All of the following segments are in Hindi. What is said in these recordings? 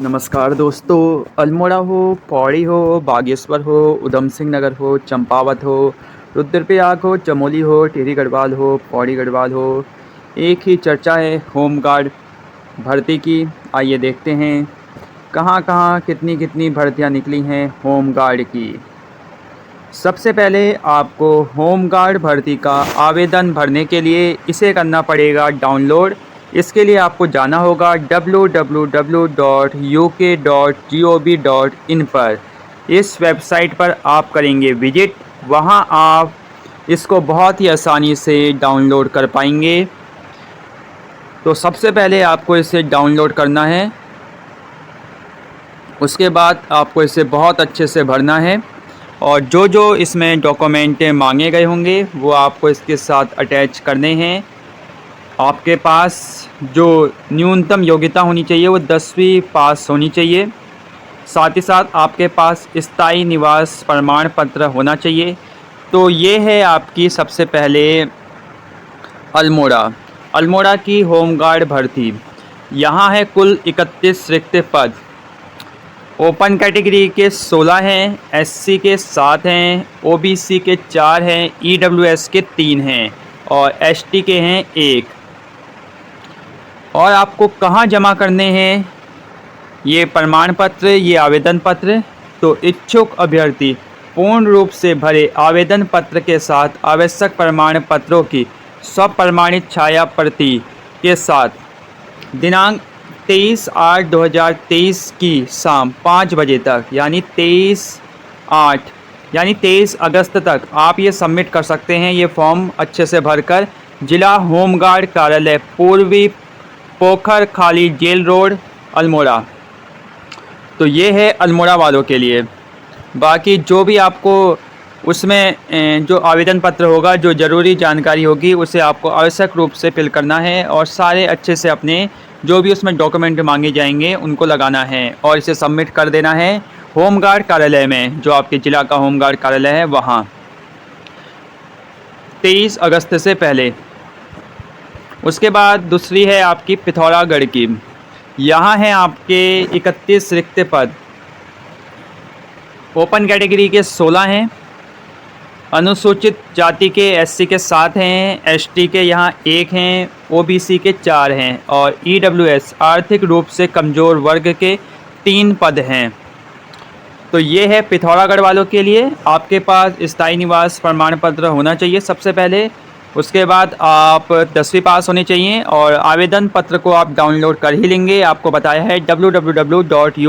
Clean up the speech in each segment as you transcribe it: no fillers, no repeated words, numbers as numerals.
नमस्कार दोस्तों। अल्मोड़ा हो, पौड़ी हो, बागेश्वर हो, उधम सिंह नगर हो, चंपावत हो, रुद्रप्रयाग हो, चमोली हो, टिहरी गढ़वाल हो, पौड़ी गढ़वाल हो, एक ही चर्चा है होमगार्ड भर्ती की। आइए देखते हैं कहाँ कहाँ कितनी कितनी भर्तियाँ निकली हैं होमगार्ड की। सबसे पहले आपको होमगार्ड भर्ती का आवेदन भरने के लिए इसे करना पड़ेगा डाउनलोड। इसके लिए आपको जाना होगा www.uk.gov.in पर। इस वेबसाइट पर आप करेंगे विजिट, वहां आप इसको बहुत ही आसानी से डाउनलोड कर पाएंगे। तो सबसे पहले आपको इसे डाउनलोड करना है, उसके बाद आपको इसे बहुत अच्छे से भरना है और जो जो इसमें डॉक्यूमेंट मांगे गए होंगे वो आपको इसके साथ अटैच करने हैं। आपके पास जो न्यूनतम योग्यता होनी चाहिए वो 10वीं पास होनी चाहिए। साथ ही साथ आपके पास स्थायी निवास प्रमाण पत्र होना चाहिए। तो ये है आपकी सबसे पहले अल्मोड़ा की होमगार्ड भर्ती। यहाँ है कुल 31 रिक्त पद। ओपन कैटेगरी के 16 हैं, एससी के 7 हैं, ओबीसी के 4 हैं, ईडब्ल्यूएस के 3 हैं और एसटी के हैं 1। और आपको कहाँ जमा करने हैं ये प्रमाण पत्र, ये आवेदन पत्र? तो इच्छुक अभ्यर्थी पूर्ण रूप से भरे आवेदन पत्र के साथ आवश्यक प्रमाण पत्रों की स्वप्रमाणित छाया प्रति के साथ दिनांक 23/8/2023 की शाम 5 बजे तक यानी 23 अगस्त तक आप ये सबमिट कर सकते हैं। ये फॉर्म अच्छे से भरकर जिला होमगार्ड कार्यालय, पूर्वी पोखर खाली जेल रोड, अल्मोड़ा। तो ये है अल्मोड़ा वालों के लिए। बाकी जो भी आपको उसमें जो आवेदन पत्र होगा, जो ज़रूरी जानकारी होगी उसे आपको आवश्यक रूप से फिल करना है और सारे अच्छे से अपने जो भी उसमें डॉक्यूमेंट मांगे जाएंगे उनको लगाना है और इसे सबमिट कर देना है होमगार्ड कार्यालय में, जो आपके ज़िला का होमगार्ड कार्यालय है वहाँ, 23 अगस्त से पहले। उसके बाद दूसरी है आपकी पिथौरागढ़ की। यहाँ है आपके 31 रिक्त पद। ओपन कैटेगरी के 16 हैं, अनुसूचित जाति के एससी के 7 हैं, एसटी के यहाँ 1 हैं, ओबीसी के 4 हैं और ईडब्ल्यूएस आर्थिक रूप से कमज़ोर वर्ग के 3 पद हैं। तो ये है पिथौरागढ़ वालों के लिए। आपके पास स्थायी निवास प्रमाण पत्र होना चाहिए सबसे पहले। उसके बाद आप 10वीं पास होनी चाहिए और आवेदन पत्र को आप डाउनलोड कर ही लेंगे। आपको बताया है www.uk.gov.in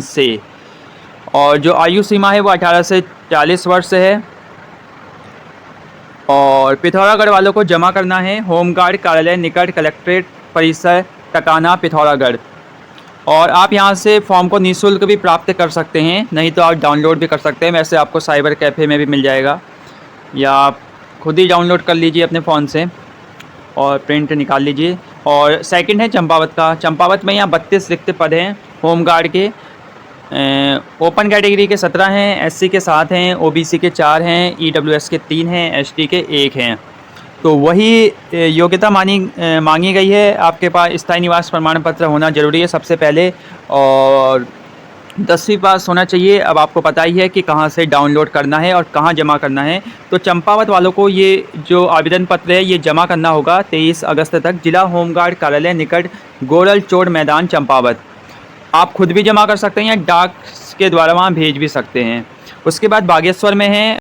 से। और जो आयु सीमा है वो 18 से 40 वर्ष है। और पिथौरागढ़ वालों को जमा करना है होमगार्ड कार्यालय, निकट कलेक्ट्रेट परिसर, टकाना, पिथौरागढ़। और आप यहां से फॉर्म को निःशुल्क भी प्राप्त कर सकते हैं, नहीं तो आप डाउनलोड भी कर सकते हैं। वैसे आपको साइबर कैफ़े में भी मिल जाएगा या आप खुद ही डाउनलोड कर लीजिए अपने फ़ोन से और प्रिंट निकाल लीजिए। और सेकंड है चंपावत का। चंपावत में यहाँ 32 रिक्त पद हैं होमगार्ड के। ओपन कैटेगरी के 17 हैं, एससी के 7 हैं, ओबीसी के 4 हैं, ईडब्ल्यूएस के 3 हैं, एसटी के 1 हैं। तो वही योग्यता मांगी गई है। आपके पास स्थायी निवास प्रमाण पत्र होना ज़रूरी है सबसे पहले और 10वीं पास होना चाहिए। अब आपको पता ही है कि कहाँ से डाउनलोड करना है और कहाँ जमा करना है। तो चंपावत वालों को ये जो आवेदन पत्र है ये जमा करना होगा 23 अगस्त तक, जिला होमगार्ड कार्यालय, निकट गोरल चोड़ मैदान, चंपावत। आप खुद भी जमा कर सकते हैं या डाक के द्वारा वहाँ भेज भी सकते हैं। उसके बाद बागेश्वर में है।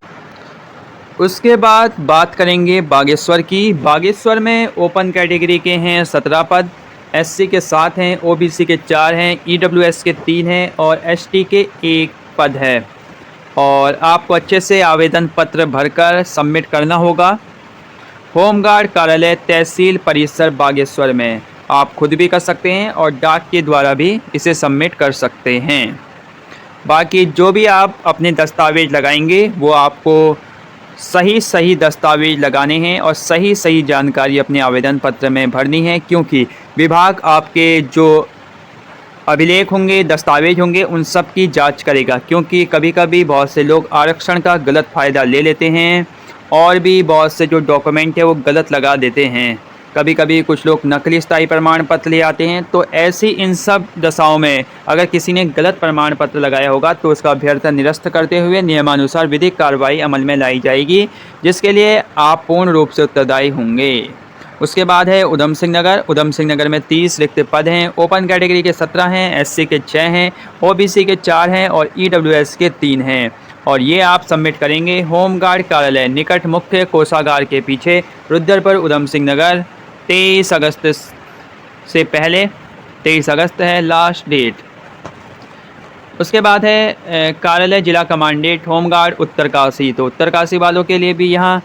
उसके बाद बात करेंगे बागेश्वर की। बागेश्वर में ओपन कैटेगरी के हैं 17 पद, एससी के 7 हैं, ओबीसी के 4 हैं, ईडब्ल्यूएस के 3 हैं और एसटी के 1 पद है। और आपको अच्छे से आवेदन पत्र भरकर सबमिट करना होगा होमगार्ड कार्यालय, तहसील परिसर, बागेश्वर में। आप खुद भी कर सकते हैं और डाक के द्वारा भी इसे सबमिट कर सकते हैं। बाकी जो भी आप अपने दस्तावेज़ लगाएंगे वो आपको सही दस्तावेज़ लगाने हैं और सही जानकारी अपने आवेदन पत्र में भरनी है, क्योंकि विभाग आपके जो अभिलेख होंगे, दस्तावेज होंगे, उन सब की जांच करेगा। क्योंकि कभी कभी बहुत से लोग आरक्षण का गलत फ़ायदा ले लेते हैं और भी बहुत से जो डॉक्यूमेंट है वो गलत लगा देते हैं। कभी कभी कुछ लोग नकली स्थायी प्रमाण पत्र ले आते हैं। तो ऐसी इन सब दशाओं में अगर किसी ने गलत प्रमाण पत्र लगाया होगा तो उसका अभ्यर्थन निरस्त करते हुए नियमानुसार विधिक कार्रवाई अमल में लाई जाएगी, जिसके लिए आप पूर्ण रूप से उत्तरदायी होंगे। उसके बाद है उधम सिंह नगर। उधम सिंह नगर में 30 रिक्त पद हैं। ओपन कैटेगरी के 17 हैं, एससी के 6 हैं, ओबीसी के 4 हैं और ईडब्ल्यूएस के 3 हैं। और ये आप सबमिट करेंगे होमगार्ड कार्यालय निकट मुख्य कोषागार के पीछे, रुद्रपुर, उधम सिंह नगर, 23 अगस्त से पहले। 23 अगस्त है लास्ट डेट। उसके बाद है कार्यालय जिला कमांडेंट होमगार्ड उत्तरकाशी। तो उत्तरकाशी वालों के लिए भी यहाँ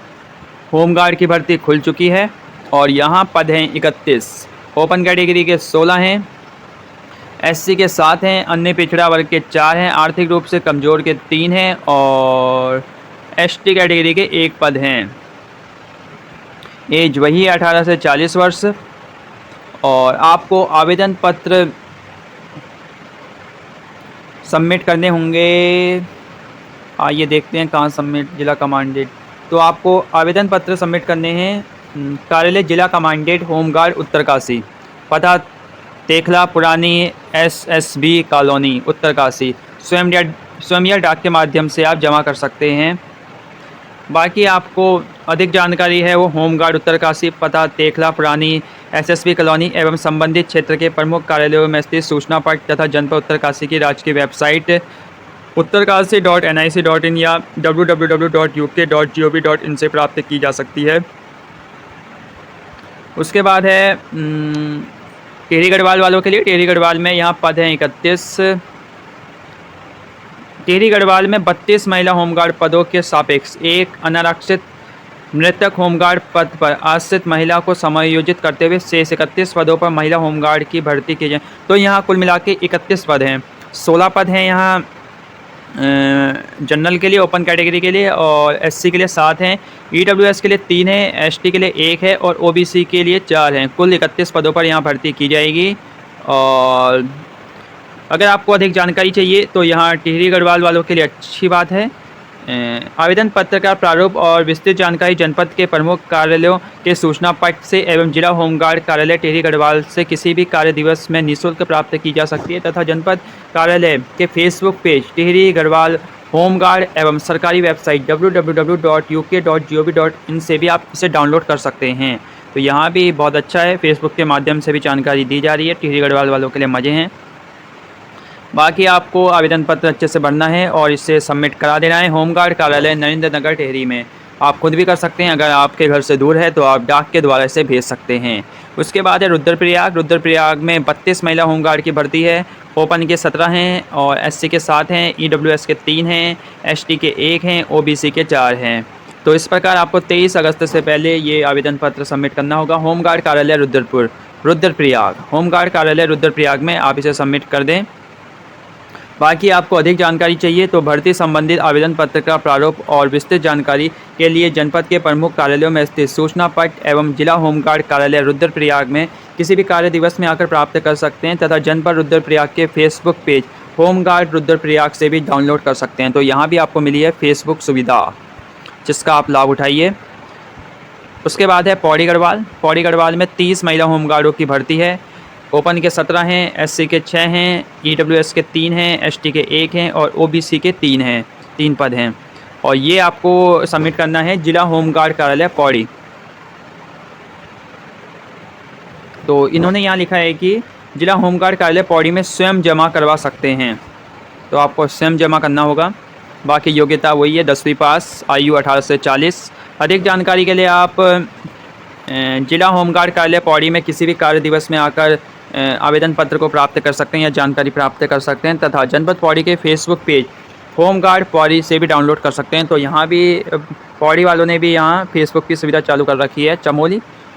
होमगार्ड की भर्ती खुल चुकी है और यहाँ पद हैं 31। ओपन कैटेगरी के 16 हैं, एससी के 7 हैं, अन्य पिछड़ा वर्ग के 4 हैं, आर्थिक रूप से कमज़ोर के 3 हैं और एसटी कैटेगरी के 1 पद हैं। एज वही 18 से 40 वर्ष। और आपको आवेदन पत्र सबमिट करने होंगे। आइए देखते हैं कहाँ सबमिट, जिला कमांडेंट। तो आपको आवेदन पत्र सबमिट करने हैं कार्यालय जिला कमांडेंट होमगार्ड उत्तरकाशी, पता तेखला पुरानी एसएसबी कॉलोनी उत्तरकाशी। स्वयं या डाक के माध्यम से आप जमा कर सकते हैं। बाकी आपको अधिक जानकारी है वो होमगार्ड उत्तरकाशी, पता तेखला पुरानी एसएसबी कॉलोनी एवं संबंधित क्षेत्र के प्रमुख कार्यालयों में स्थित सूचना पट तथा जनपद उत्तरकाशी की राजकीय वेबसाइट uttarkashi.nic.in या www.uk.gov.in से प्राप्त की जा सकती है। उसके बाद है टिहरी गढ़वाल वालों के लिए। टिहरी गढ़वाल में यहाँ पद हैं 31। टिहरी गढ़वाल में 32 महिला होमगार्ड पदों के सापेक्ष एक अनारक्षित मृतक होमगार्ड पद पर आश्रित महिला को समायोजित करते हुए शेष 31 पदों पर महिला होमगार्ड की भर्ती की जाए। तो यहाँ कुल मिला के 31 पद हैं। 16 पद हैं यहाँ जनरल के लिए, ओपन कैटेगरी के लिए, और एससी के लिए 7 हैं, ईडब्ल्यूएस के लिए 3 हैं, एसटी के लिए 1 है और ओबीसी के लिए 4 हैं। कुल 31 पदों पर यहाँ भर्ती की जाएगी। और अगर आपको अधिक जानकारी चाहिए तो यहाँ टिहरी गढ़वाल वालों के लिए अच्छी बात है। आवेदन पत्र का प्रारूप और विस्तृत जानकारी जनपद के प्रमुख कार्यालयों के सूचना पट से एवं जिला होमगार्ड कार्यालय टिहरी गढ़वाल से किसी भी कार्य दिवस में निःशुल्क प्राप्त की जा सकती है तथा जनपद कार्यालय के Facebook page Tehri Garhwal home guard एवं सरकारी वेबसाइट www.uk.gov.in से भी आप इसे डाउनलोड कर सकते हैं। तो यहाँ भी बहुत अच्छा है, फेसबुक के माध्यम से भी जानकारी दी जा रही है। टिहरी गढ़वाल वालों के लिए मज़े हैं। बाकी आपको आवेदन पत्र अच्छे से भरना है और इसे सबमिट करा देना है। होमगार्ड कार्यालय नरेंद्र नगर टिहरी में आप खुद भी कर सकते हैं। अगर आपके घर से दूर है तो आप डाक के द्वारा इसे भेज सकते हैं। उसके बाद है रुद्रप्रयाग। रुद्रप्रयाग में 32 महिला होमगार्ड की भर्ती है। ओपन के 17 हैं और एससी के 7 हैं, ईडब्ल्यूएस के 3 हैं, एसटी के 1 हैं, ओबीसी के 4 हैं। तो इस प्रकार आपको 23 अगस्त से पहले ये आवेदन पत्र सबमिट करना होगा। होमगार्ड कार्यालय रुद्रप्रयाग, होमगार्ड कार्यालय रुद्रप्रयाग में आप इसे सबमिट कर दें। बाकी आपको अधिक जानकारी चाहिए तो भर्ती संबंधित आवेदन पत्र का प्रारूप और विस्तृत जानकारी के लिए जनपद के प्रमुख कार्यालयों में स्थित सूचना पट एवं जिला होमगार्ड कार्यालय रुद्रप्रयाग में किसी भी कार्य दिवस में आकर प्राप्त कर सकते हैं तथा जनपद रुद्रप्रयाग के फेसबुक पेज होमगार्ड रुद्रप्रयाग से भी डाउनलोड कर सकते हैं। तो यहाँ भी आपको मिली है फेसबुक सुविधा, जिसका आप लाभ उठाइए। उसके बाद है पौड़ी गढ़वाल। पौड़ी गढ़वाल में 30 महिला होमगार्डों की भर्ती है। ओपन के 17 हैं, एससी के 6 हैं, ईडब्ल्यूएस के 3 हैं, एसटी के 1 हैं और ओबीसी के 3 हैं, 3 पद हैं। और ये आपको सबमिट करना है जिला होमगार्ड कार्यालय पौड़ी। तो इन्होंने यहाँ लिखा है कि जिला होमगार्ड कार्यालय पौड़ी में स्वयं जमा करवा सकते हैं, तो आपको स्वयं जमा करना होगा। बाकी योग्यता वही है 10वीं पास, आयु 18 से 40। अधिक जानकारी के लिए आप जिला होमगार्ड कार्यालय पौड़ी में किसी भी कार्य दिवस में आकर आवेदन पत्र को प्राप्त कर सकते हैं या जानकारी प्राप्त कर सकते हैं तथा जनपद पौड़ी के फेसबुक पेज होमगार्ड पौड़ी से भी डाउनलोड कर सकते हैं। तो यहाँ भी पौड़ी वालों ने भी यहाँ फेसबुक की सुविधा चालू कर रखी है।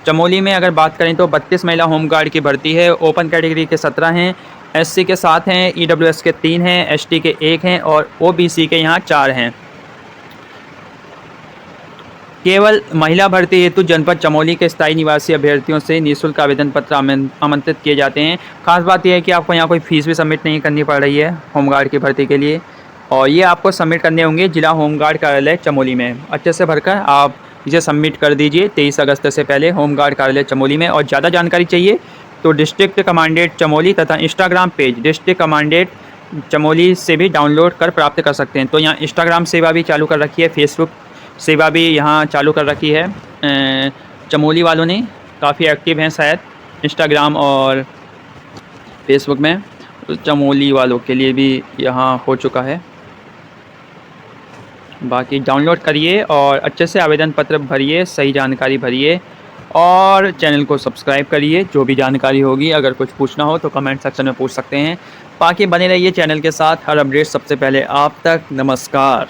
चमोली में अगर बात करें तो 32 महिला होमगार्ड की भर्ती है। ओपन कैटेगरी के 17 हैं, एससी के 7 हैं, ईडब्ल्यूएस के 3 हैं, एसटी के 1 हैं और ओबीसी के यहाँ 4 हैं। केवल महिला भर्ती हेतु जनपद चमोली के स्थायी निवासी अभ्यर्थियों से निःशुल्क आवेदन पत्र आमंत्रित किए जाते हैं। खास बात यह है कि आपको यहाँ कोई फीस भी सबमिट नहीं करनी पड़ रही है होमगार्ड की भर्ती के लिए। और ये आपको सबमिट करने होंगे जिला होमगार्ड कार्यालय चमोली में। अच्छे से भरकर आप इसे सबमिट कर दीजिए 23 अगस्त से पहले होमगार्ड कार्यालय चमोली में। और ज़्यादा जानकारी चाहिए तो डिस्ट्रिक्ट कमांडेंट चमोली तथा Instagram page district commandant Chamoli से भी डाउनलोड कर प्राप्त कर सकते हैं। तो यहाँ इंस्टाग्राम सेवा भी चालू कर रखी है, फेसबुक सेवा भी यहाँ चालू कर रखी है। चमोली वालों ने काफ़ी एक्टिव हैं शायद इंस्टाग्राम और फेसबुक में, तो चमोली वालों के लिए भी यहाँ हो चुका है। बाकी डाउनलोड करिए और अच्छे से आवेदन पत्र भरिए, सही जानकारी भरिए और चैनल को सब्सक्राइब करिए। जो भी जानकारी होगी, अगर कुछ पूछना हो तो कमेंट सेक्शन में पूछ सकते हैं। बाकी बने रहिए चैनल के साथ, हर अपडेट सबसे पहले आप तक। नमस्कार।